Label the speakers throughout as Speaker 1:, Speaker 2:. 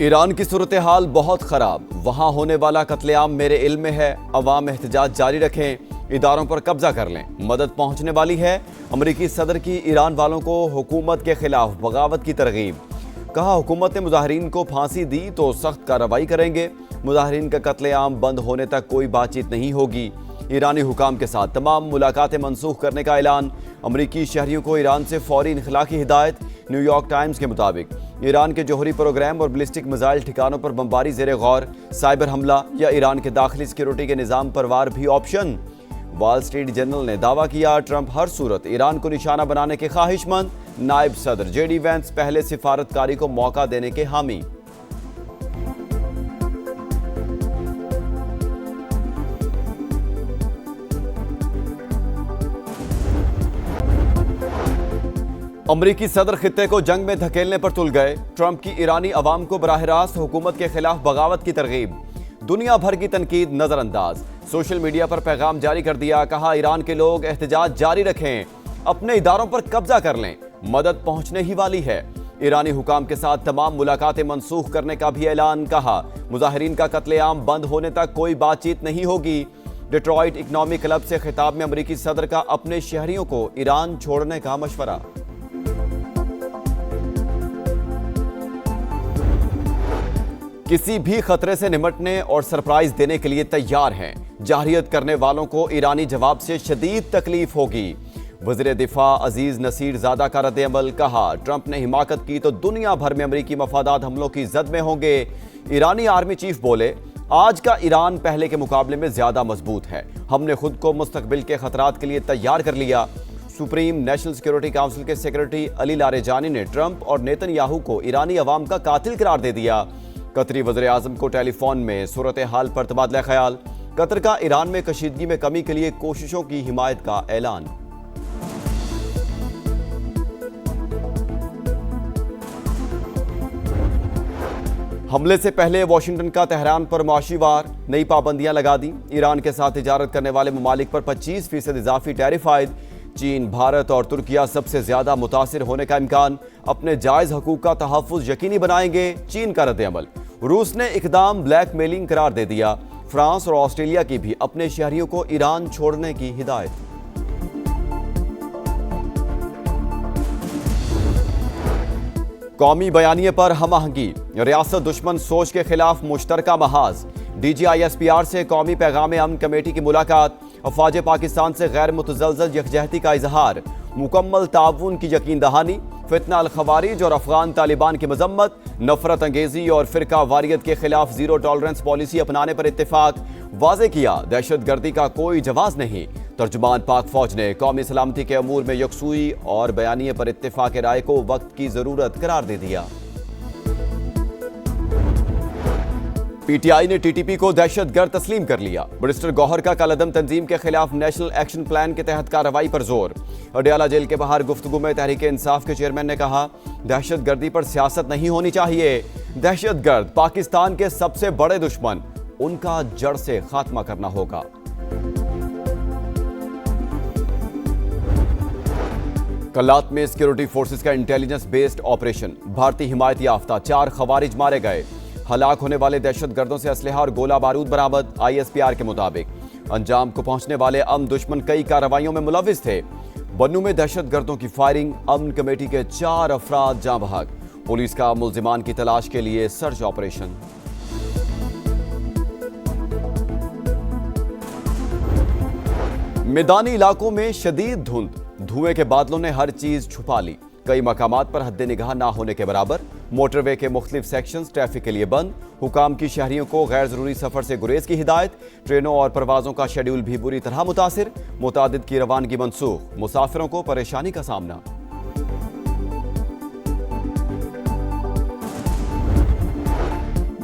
Speaker 1: Iran की सूरत हाल बहुत खराब, वहां होने वाला कत्लेआम मेरे इल्म में है। अवाम एहतजाज जारी रखें, इदारों पर कब्जा कर लें, मदद पहुंचने वाली है। अमरीकी सदर की ईरान वालों को हुकूमत के खिलाफ बगावत की तरगीब। कहा, हुकूमत ने मुजाहिरीन को फांसी दी तो सख्त कार्रवाई करेंगे। मुजाहिरीन का कत्लेआम बंद होने तक कोई बातचीत नहीं होगी। ईरानी हुकाम के साथ तमाम मुलाकातें मनसूख करने का ऐलान। अमरीकी शहरियों को ईरान से फौरी इनखला की हिदायत। न्यूयॉर्क टाइम्स के मुताबिक ईरान के जौहरी प्रोग्राम और बैलिस्टिक मिसाइल ठिकानों पर बमबारी ज़ेरे गौर। साइबर हमला या ईरान के दाखिली सिक्योरिटी के निज़ाम पर वार भी ऑप्शन। वॉल स्ट्रीट जर्नल ने दावा किया, ट्रंप हर सूरत ईरान को निशाना बनाने के ख्वाहिशमंद। नायब सदर जेडी वेंस पहले सिफारतकारी को मौका देने के हामी। अमरीकी सदर खित्ते को जंग में धकेलने पर तुल गए। ट्रंप की ईरानी अवाम को बराह रास्त हुकूमत के खिलाफ बगावत की तरगीब। दुनिया भर की तनकीद नजरअंदाज। सोशल मीडिया पर पैगाम जारी कर दिया। कहा, ईरान के लोग एहतजाज जारी रखें, अपने इदारों पर कब्जा कर लें, मदद पहुंचने ही वाली है। ईरानी हुकाम के साथ तमाम मुलाकातें मनसूख करने का भी ऐलान। कहा, मुजाहिरीन का कत्लेआम बंद होने तक कोई बातचीत नहीं होगी। डिट्रॉइट इकनॉमिक क्लब से खिताब में अमरीकी सदर का अपने शहरियों को ईरान छोड़ने का मशवरा। किसी भी खतरे से निपटने और सरप्राइज देने के लिए तैयार हैं। जाहिरियत करने वालों को ईरानी जवाब से शदीद तकलीफ होगी। वज़ीर दिफा अजीज नसीर ज़ादा का रद्द-ए-अमल। कहा, ट्रंप ने हिमाकत की तो दुनिया भर में अमरीकी मफादात हमलों की जद में होंगे। ईरानी आर्मी चीफ बोले, आज का ईरान पहले के मुकाबले में ज्यादा मजबूत है। हमने खुद को मुस्तकबिल के खतरात के लिए तैयार कर लिया। सुप्रीम नेशनल सिक्योरिटी काउंसिल के सेक्रेटरी अली लारेजानी ने ट्रंप और नेतन्याहू को ईरानी अवाम का कातिल करार दे दिया। कतरी वज़ीर आज़म को टेलीफोन में सूरत हाल पर तबादला ख्याल। कतर का ईरान में कशीदगी में कमी के लिए कोशिशों की हिमायत का ऐलान। हमले से पहले वाशिंगटन का तेहरान पर मुआशी वार, नई पाबंदियां लगा दी। ईरान के साथ तिजारत करने वाले ममालिक पर 25% इजाफी टैरिफ आयद। चीन, भारत और तुर्किया सबसे ज्यादा मुतासिर होने का इम्कान। अपने जायज हकूक का तहफ़्फ़ुज़ यकीनी बनाएंगे, चीन का रद्द-ए-अमल। रूस ने इकदाम ब्लैकमेलिंग करार दे दिया। फ्रांस और ऑस्ट्रेलिया की भी अपने शहरियों को ईरान छोड़ने की हिदायत। कौमी बयानिए पर हम-आहंगी। रियासत दुश्मन सोच के खिलाफ मुश्तरका महाज। DGISPR से कौमी पैगाम अमन कमेटी की मुलाकात। अफवाज पाकिस्तान से गैर मुतज़लज़ल यकजहती का इजहार। मुकम्मल ताउन की यकीन दहानी। फितना अल खवारिज और अफगान तालिबान की मजम्मत। नफरत अंगेजी और फिरका वारियत के खिलाफ जीरो टॉलरेंस पॉलिसी अपनाने पर इत्तेफाक। वाज़े किया, दहशत गर्दी का कोई जवाज नहीं। तर्जुमान पाक फौज ने कौमी सलामती के अमूर में यकसुई और बयानिए पर इत्तेफाक राय को वक्त की जरूरत करार दे दिया। PTI ने TTP को दहशतगर्द तस्लीम कर लिया। बैरिस्टर गौहर का कलअदम तंजीम के खिलाफ नेशनल एक्शन प्लान के तहत कार्रवाई पर जोर। अडयाला जेल के बाहर गुफ्तगू में तहरीक इंसाफ के चेयरमैन ने कहा, दहशतगर्दी पर सियासत नहीं होनी चाहिए। दहशतगर्द पाकिस्तान के सबसे बड़े दुश्मन, उनका जड़ से खात्मा करना होगा। कल्लात में सिक्योरिटी फोर्सेस का इंटेलिजेंस बेस्ड ऑपरेशन। भारतीय हिमायत याफ्ता 4 खवारिज मारे गए। हलाक होने वाले दहशतगर्दों से असलहा और गोला बारूद बरामद। ISPR के मुताबिक अंजाम को पहुंचने वाले अमन दुश्मन कई कार्रवाइयों में मुलविस थे। बन्नू में दहशतगर्दों की फायरिंग। अमन कमेटी के 4 अफराद जाँ बहक। पुलिस का मुल्जिमान की तलाश के लिए सर्च ऑपरेशन। मैदानी इलाकों में शदीद धुंध। धुएं के बादलों ने हर चीज छुपा ली। कई मकामात पर हद निगाह ना होने के बराबर। मोटरवे के मुख्तलिफ सेक्शंस ट्रैफिक के लिए बंद। हुकाम की शहरियों को गैर जरूरी सफर से गुरेज की हिदायत। ट्रेनों और परवाजों का शेड्यूल भी बुरी तरह मुतासिर। मुतादिद की रवानगी मनसूख। मुसाफिरों को परेशानी का सामना।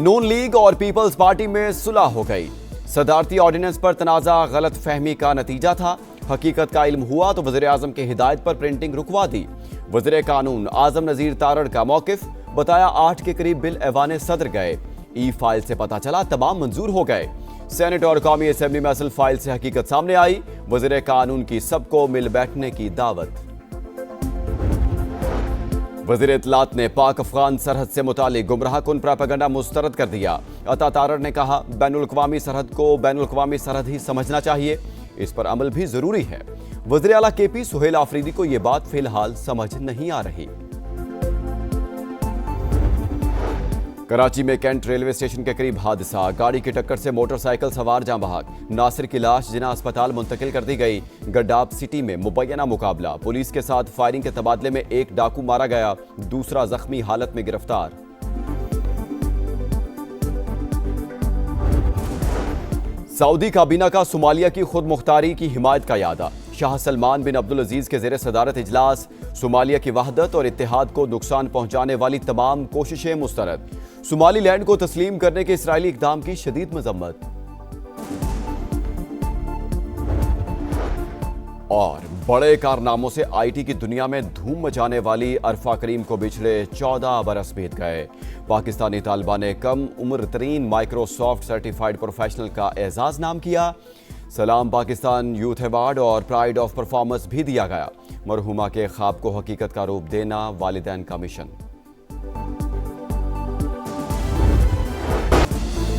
Speaker 1: नून लीग और पीपल्स पार्टी में सुलह हो गई। सदारती ऑर्डिनेंस पर तनाजा गलत फहमी का नतीजा था। हकीकत का इल्म हुआ तो वज़ीर आज़म की हिदायत पर प्रिंटिंग रुकवा दी। वज़ीर कानून आज़म नज़ीर तारड़ का मौकिफ। बताया, 8 के करीब बिल ऐवान सदर गए। ई फाइल से पता चला तमाम मंजूर हो गए। सेनेट और कौमी असेंबली में असल फाइल से हकीकत सामने आई। वज़ीर कानून की सबको मिल बैठने की दावत। वज़ीर इत्तलात ने पाक अफगान सरहद से मुतालिक गुमराहकुन प्रोपेगेंडा मुस्तरद कर दिया। अता तारड़ ने कहा, बैनुल-अक़वामी सरहद को बैनुल-अक़वामी सरहद ही समझना चाहिए, इस पर अमल भी जरूरी है। वज़ीर आला KP सुहेल आफरीदी को यह बात फिलहाल समझ नहीं आ रही। कराची में कैंट रेलवे स्टेशन के करीब हादसा, गाड़ी की टक्कर से मोटरसाइकिल सवार जाँ बहक। नासिर की लाश जिना अस्पताल मुंतकिल कर दी गई। गड्डाब सिटी में मुबैना मुकाबला, पुलिस के साथ फायरिंग के तबादले में एक डाकू मारा गया, दूसरा जख्मी हालत में गिरफ्तार। सऊदी काबीना का सोमालिया की खुद मुख्तारी की हिमायत का यादा। शाह सलमान बिन अब्दुल अजीज के ज़ेरे सदारत इजलास। सोमालिया की वहदत और इत्तेहाद को नुकसान पहुंचाने वाली तमाम कोशिशें मुस्तरद। सोमालीलैंड को तस्लीम करने के इसराइली इक़दाम की शदीद मजम्मत। और बड़े कारनामों से IT की दुनिया में धूम मचाने वाली अरफा करीम को पिछले 14 बरस बीत गए। पाकिस्तानी तालिबा ने कम उम्र तरीन माइक्रोसॉफ्ट सर्टिफाइड प्रोफेशनल का एजाज नाम किया। सलाम पाकिस्तान यूथ अवार्ड और प्राइड ऑफ परफॉर्मेंस भी दिया गया। मरहुमा के ख्वाब को हकीकत का रूप देना वालिदैन का मिशन।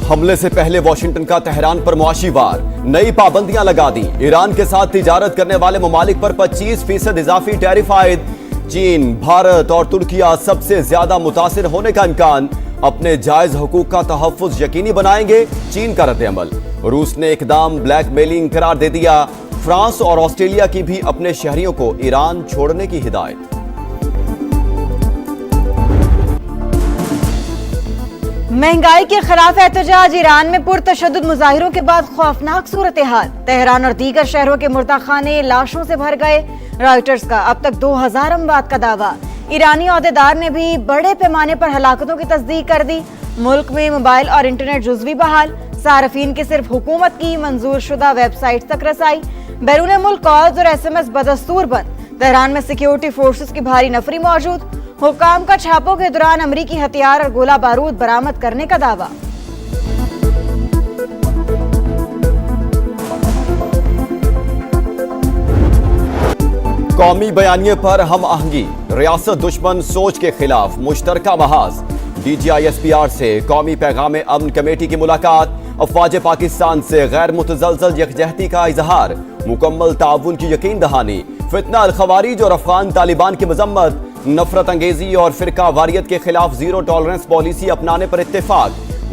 Speaker 1: हमले से पहले वाशिंगटन का तेहरान पर मुआशी वार, नई पाबंदियां लगा दी। ईरान के साथ तिजारत करने वाले ममालिक पर 25% इजाफी टैरिफ आयद। चीन, भारत और तुर्किया सबसे ज्यादा मुतासिर होने का इम्कान। अपने जायज हुकूक का तहफ्फुज यकीनी बनाएंगे, चीन का रद्द-ए-अमल। रूस ने इकदाम ब्लैकमेलिंग करार दे दिया। फ्रांस और ऑस्ट्रेलिया की भी अपने शहरियों को ईरान छोड़ने की हिदायत।
Speaker 2: महंगाई के खिलाफ एहतजाज, ईरान में पुरतशद्दुद मुजाहिरों के बाद खौफनाक सूरत हाल। तेहरान और दीगर शहरों के मुर्दाखाने लाशों से भर गए। रॉयटर्स का अब तक 2000 अमवात का दावा। ईरानी ओहदेदार ने भी बड़े पैमाने पर हलाकतों की तस्दीक कर दी। मुल्क में मोबाइल और इंटरनेट जुज़वी बहाल। सार्फिन की सिर्फ हुकूमत की मंजूर शुदा वेबसाइट तक रसाई। बैरून मुल्क कॉल्स और SMS बदस्तूर बंद। तेहरान में सिक्योरिटी फोर्सेस की भारी नफरी मौजूद। हुकाम का छापों के दौरान अमरीकी हथियार और गोला बारूद बरामद करने का दावा।
Speaker 1: कौमी बयानिए पर हम आहंगी, रियासत दुश्मन सोच के खिलाफ मुश्तरका महाज। DGISPR से कौमी पैगाम अमन कमेटी की मुलाकात। अफवाज पाकिस्तान से गैर मुतज़लज़ल यकजहती का इजहार। मुकम्मल ताउन की यकीन दहानी। फितना अल खवारिज और अफगान तालिबान की मजम्मत। नफरत अंगेजी और फिरका वारियत के खिलाफ जीरो टॉलरेंस पॉलिसी अपनाने पर इत्तेफाक।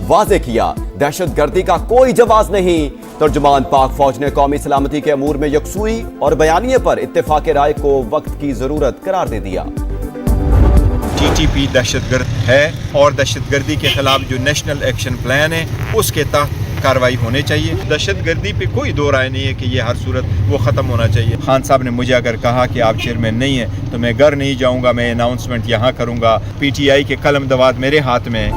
Speaker 1: वाज़े किया, दहशत गर्दी का कोई जवाब नहीं। तर्जुमान पाक फौज ने कौमी सलामती के अमूर में यकसुई और बयानिए पर इत्तेफाक राय को वक्त की जरूरत करार दे दिया।
Speaker 3: TTP दहशतगर्द है और दहशतगर्दी के खिलाफ जो नेशनल एक्शन प्लान है उसके तहत कार्रवाई होनी चाहिए। दहशतगर्दी पे कोई दो राय नहीं है कि ये हर सूरत वो ख़त्म होना चाहिए। खान साहब ने मुझे अगर कहा कि आप चेयरमैन नहीं है तो मैं घर नहीं जाऊंगा, मैं अनाउंसमेंट यहाँ करूंगा। PTI के कलम दवात मेरे हाथ में है।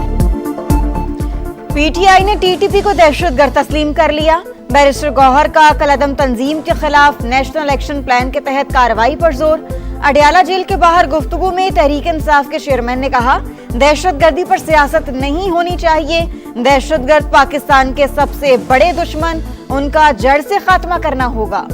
Speaker 2: PTI ने TTP को दहशतगर्द तस्लीम कर लिया। बैरिस्टर गौहर का कलअदम तंजीम के खिलाफ नेशनल एक्शन प्लान के तहत कार्रवाई पर जोर। अडयाला जेल के बाहर गुफ्तगू में तहरीक इंसाफ के चेयरमैन ने कहा, दहशतगर्दी पर सियासत नहीं होनी चाहिए। दहशतगर्द पाकिस्तान के सबसे बड़े दुश्मन, उनका जड़ से खात्मा करना होगा।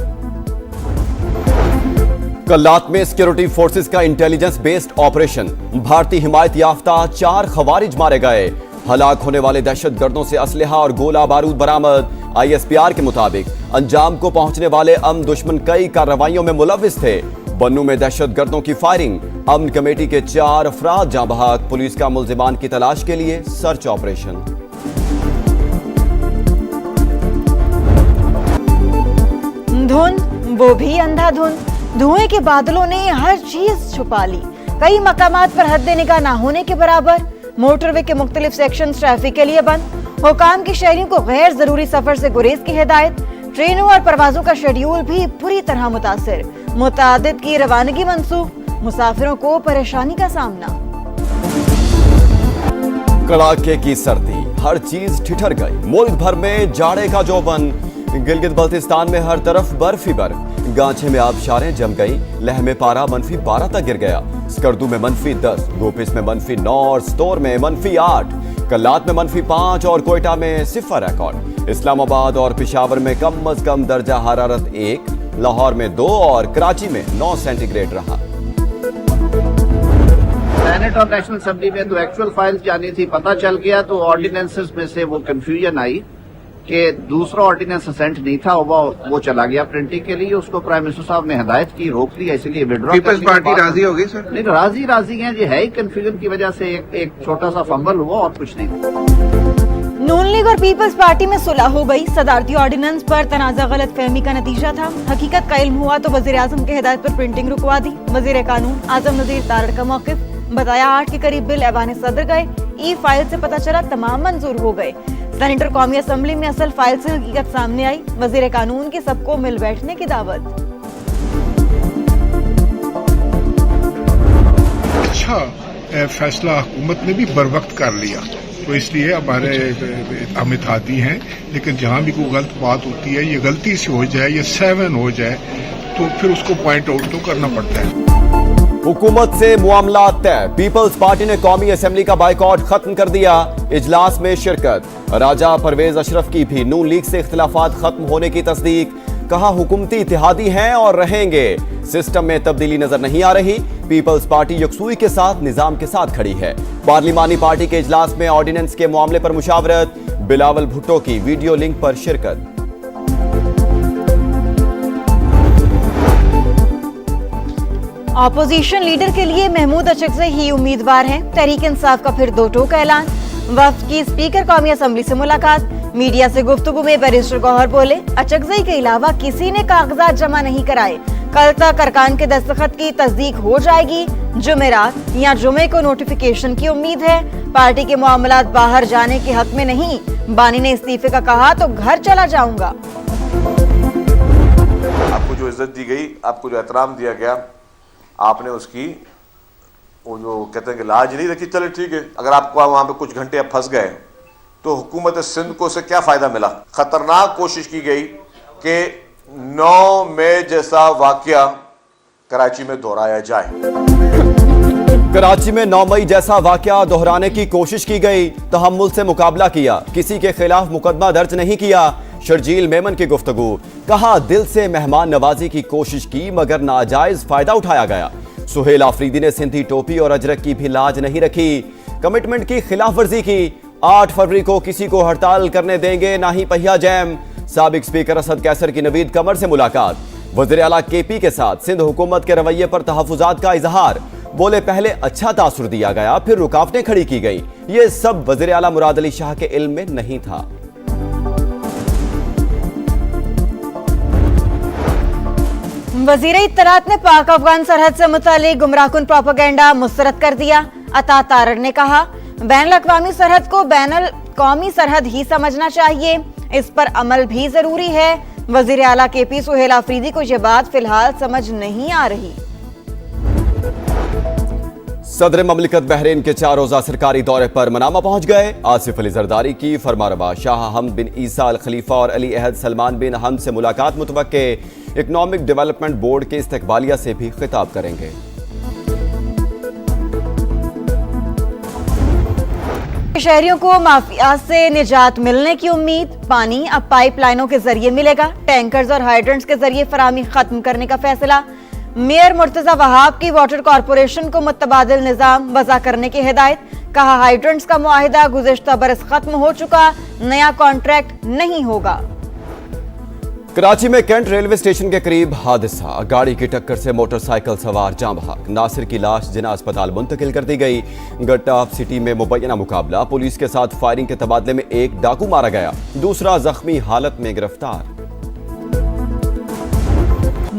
Speaker 1: कल्लात में सिक्योरिटी फोर्सेस का इंटेलिजेंस बेस्ड ऑपरेशन। भारतीय हिमायत याफ्ता 4 खवारिज मारे गए। हलाक होने वाले दहशतगर्दों से असलहा और गोला बारूद बरामद। ISPR के मुताबिक अंजाम को पहुंचने वाले अमन दुश्मन कई कार्रवाइयों में मुलव्विस थे। बन्नू में दहशतगर्दों की फायरिंग। अमन कमेटी के 4 अफराद जाँ बहक। पुलिस का मुल्जिमान की तलाश के लिए सर्च ऑपरेशन।
Speaker 2: धुंध, वो भी अंधाधुंध। धुएं के बादलों ने हर चीज छुपा ली। कई मकामात पर हद निगाह ना होने के बराबर। मोटरवे के मुख्तलिफ सेक्शन ट्रैफिक के लिए बंद। हुकाम की शहरियों को गैर जरूरी सफर से गुरेज की हिदायत। ट्रेनों और परवाजों का शेड्यूल भी बुरी तरह मुतासिर। मुतादिद की रवानगी मंसूख। मुसाफिरों को परेशानी का सामना।
Speaker 1: कड़ाके की सर्दी, हर चीज ठिठर गई। मुल्क भर में जाड़े का जोबन। गिलगित बल्तिस्तान में हर तरफ बर्फ ही बर्फ। गांचे में आबशारें जम गई। लेह में पारा -12 तक गिर गया। स्कर्दू में -10, गोपिस में -9 और स्टोर में -8। कल्लात में -5 और कोयटा में 0 रिकॉर्ड। इस्लामाबाद और पेशावर में कम अज कम दर्जा हरारत 1, लाहौर में 2 और कराची में 9 सेंटीग्रेड रहा।
Speaker 4: सेनेट और नेशनल असेंबली में तो एक्चुअल फाइल्स जानी थी, पता चल गया तो ऑर्डिनेंसेस में से वो कंफ्यूजन आई कि दूसरा ऑर्डिनेंस असेंट नहीं था, वो चला गया प्रिंटिंग के लिए। उसको प्राइम मिनिस्टर साहब ने हिदायत की, रोक लिया, इसलिए विड्रॉ।
Speaker 5: पीपल्स पार्टी राजी हो गई सर?
Speaker 4: नहीं, राजी हैं, ये है ही कंफ्यूजन की वजह से एक छोटा सा फंबल हुआ और कुछ नहीं।
Speaker 2: नून लीग और पीपल्स पार्टी में सुलह हो गई। सदारती ऑर्डिनेंस पर तनाज़ा गलत फहमी का नतीजा था। हकीकत का इल्म हुआ तो वजीर आजम की हिदायत पर प्रिंटिंग रुकवा दी। वजीर कानून आजम नजीर तारड़ का मौक़िफ़, बताया 8 के करीब बिल ऐवान सदर गए। ई फाइल से पता चला तमाम मंजूर हो गए। सेनेटर कौमी असम्बली में असल फाइल से हकीकत सामने आई। वजीर कानून की सबको मिल बैठने की दावत।
Speaker 6: अच्छा फैसला हुकूमत ने भी बर वक्त कर लिया, तो इसलिए हमारे हम इत्तेहादी हैं, लेकिन जहाँ भी कोई गलत बात होती है, ये गलती से हो जाए या 7 हो जाए, तो फिर उसको पॉइंट आउट तो करना पड़ता है।
Speaker 1: हुकूमत से मामला तय। पीपल्स पार्टी ने कौमी असेंबली का बाइकआउट खत्म कर दिया। इजलास में शिरकत। राजा परवेज अशरफ की भी नून लीग से इख्तिलाफात खत्म होने की तस्दीक। कहा हुकूमती इत्तेहादी हैं और रहेंगे, सिस्टम में तब्दीली नजर नहीं आ रही। पीपल्स पार्टी यकसूई के साथ निजाम के साथ खड़ी है। पार्लिमानी पार्टी के इजलास में ऑर्डिनेंस के मामले पर मुशावरत। बिलावल भुट्टो की वीडियो लिंक पर शिरकत।
Speaker 2: ऑपोजिशन लीडर के लिए महमूद अचकज़ई ही उम्मीदवार हैं। तहरीक इंसाफ का फिर 2 टोक ऐलान। वफ्द की स्पीकर कौमी असम्बली से मुलाकात। मीडिया से गुफ्तगू में बैरिस्टर गौहर बोले, अचकज़ई के अलावा किसी ने कागजात जमा नहीं कराए। कल तक अरकान के दस्तखत की तस्दीक हो जाएगी। जुमेरात या जुमे को नोटिफिकेशन की उम्मीद है। पार्टी के मामलात बाहर जाने के हक में नहीं। बानी ने इस्तीफे का कहा तो घर चला जाऊंगा।
Speaker 7: आपको जो इज्जत दी गई, आपको जो एहतराम दिया गया, आपने उसकी वो जो कहते हैं कि लाज नहीं रखी। चले ठीक है, अगर आपको वहां पे कुछ घंटे आप फंस गए तो हुकूमत सिंध को से क्या फायदा मिला? खतरनाक कोशिश की गई कि 9 मई जैसा वाकया कराची में दोहराया जाए।
Speaker 1: कराची में 9 मई जैसा वाकया दोहराने की कोशिश की गई। तहम्मुल से मुकाबला किया, किसी के खिलाफ मुकदमा दर्ज नहीं किया। शर्जील मेमन की गुफ्तगू। कहा दिल से मेहमान नवाजी की कोशिश की मगर नाजायज फायदा उठाया गया। सुहेल आफरीदी ने सिंधी टोपी और अजरक की भी लाज नहीं रखी। कमिटमेंट की खिलाफ वर्जी की। 8 फरवरी को किसी को हड़ताल करने देंगे ना ही पहिया जैम। साबिक स्पीकर असद कैसर की नवीद कमर से मुलाकात। वज़ीर आला केपी के साथ सिंध हुकूमत के रवैये पर तहफ़्फ़ुज़ात का इजहार। बोले पहले अच्छा तासुर दिया गया, फिर रुकावटें खड़ी की गई। ये सब वज़ीर आला मुराद अली शाह के इल्म में नहीं था।
Speaker 2: वज़ीर इत्तलात ने पाक अफगान सरहद से मुतालिक गुमराहकुन प्रोपेगेंडा मुस्तरद कर दिया। अता तारड़ ने कहा बैनुल अक़वामी सरहद को बैनुल कौमी सरहद ही समझना चाहिए, इस पर अमल भी जरूरी है। वज़ीर आला केपी सुहेल आफरीदी को यह बात फिलहाल समझ नहीं आ रही।
Speaker 1: सदर ममलिकत बहरीन के 4 रोज़ा सरकारी दौरे पर मनामा पहुंच गए। आसिफ अली जरदारी की फरमारवा शाह हमद बिन ईसा अल खलीफा और अली अहद सलमान बिन हमद से मुलाकात मुतवक्के। इकनॉमिक डेवलपमेंट बोर्ड के इस्तकबालिया से भी खिताब करेंगे।
Speaker 2: शहरियों को माफिया से निजात मिलने की उम्मीद। पानी अब पाइपलाइनों के जरिए मिलेगा। टैंकर्स और हाइड्रेंट्स के जरिए फराहमी खत्म करने का फैसला। मेयर मुर्तजा वहाब की वाटर कॉरपोरेशन को मुतबादिल निजाम वज़ा करने की हिदायत। कहा हाइड्रेंट्स का मुआहिदा गुज़िश्ता बरस खत्म हो चुका, नया कॉन्ट्रैक्ट नहीं होगा।
Speaker 1: कराची में कैंट रेलवे स्टेशन के करीब हादसा। गाड़ी की टक्कर से मोटरसाइकिल सवार जाँ बहक। नासिर की लाश जिना अस्पताल मुंतकिल कर दी गई। गट्टा सिटी में मुबैना मुकाबला। पुलिस के साथ फायरिंग के तबादले में एक डाकू मारा गया, दूसरा जख्मी हालत में गिरफ्तार।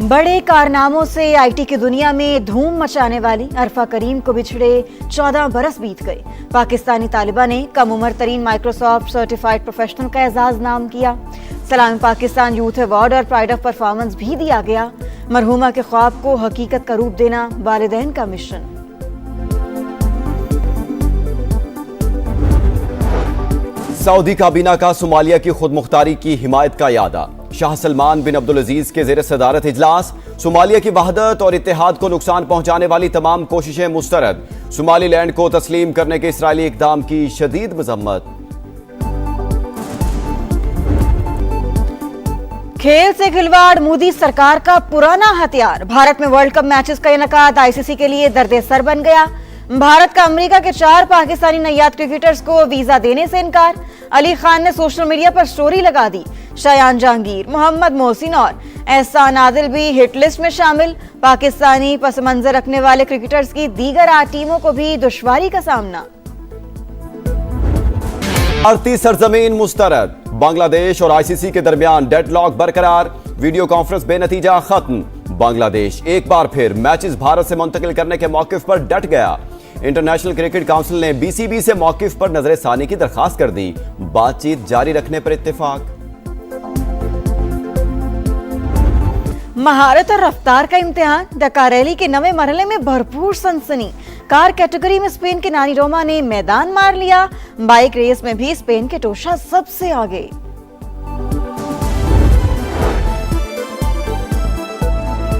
Speaker 2: बड़े कारनामों से आईटी की दुनिया में धूम मचाने वाली अरफा करीम को बिछड़े 14 बरस बीत गए। पाकिस्तानी तालिबा ने कम उम्र तरीन माइक्रोसॉफ्ट सर्टिफाइड प्रोफेशनल का एजाज नाम किया। सलाम पाकिस्तान यूथ अवार्ड और प्राइड ऑफ परफॉर्मेंस भी दिया गया। मरहूमा के ख्वाब को हकीकत का रूप देना वालिदैन का मिशन।
Speaker 1: सऊदी काबीना का सोमालिया की खुद मुख्तारी की हिमायत का यादा। शाह सलमान बिन अब्दुल अजीज के ज़ेर सदारत इजलास। सोमालिया की वहदत और इत्तेहाद को नुकसान पहुंचाने वाली तमाम कोशिशें मुस्तरद। सोमालीलैंड को तस्लीम करने के इसराइली इक़दाम की शदीद मजम्मत।
Speaker 2: खेल से खिलवाड़ मोदी सरकार का पुराना हथियार। भारत में वर्ल्ड कप मैचेस का इनकाद आईसीसी के लिए दर्द सर बन गया। भारत का अमेरिका के 4 पाकिस्तानी नैयाद क्रिकेटर्स को वीजा देने से इनकार। अली खान ने सोशल मीडिया पर स्टोरी लगा दी। शायान जहांगीर, मोहम्मद मोहसिन और एहसान आदिल भी हिट लिस्ट में शामिल। पाकिस्तानी पस मंजर रखने वाले क्रिकेटर्स की दीगर 8 टीमों को भी दुश्वारी का सामना।
Speaker 1: भारतीय सरजमीन मुस्तरद, बांग्लादेश और आईसीसी के दरमियान डेडलॉक बरकरार। वीडियो कॉन्फ्रेंस बेनतीजा खत्म। बांग्लादेश एक बार फिर मैचेस भारत से मुंतकिल करने के मौकिफ पर डट गया। इंटरनेशनल क्रिकेट काउंसिल ने बीसीबी से मौकिफ पर नजरसानी की दरखास्त कर दी। बातचीत जारी रखने पर इत्तेफाक।
Speaker 2: महारत और रफ्तार का इम्तिहान, डकार रैली के नवे मरहले में भरपूर सनसनी। कार कैटेगरी में स्पेन के नानी रोमा ने मैदान मार लिया। बाइक रेस में भी स्पेन के टोशा सबसे आगे।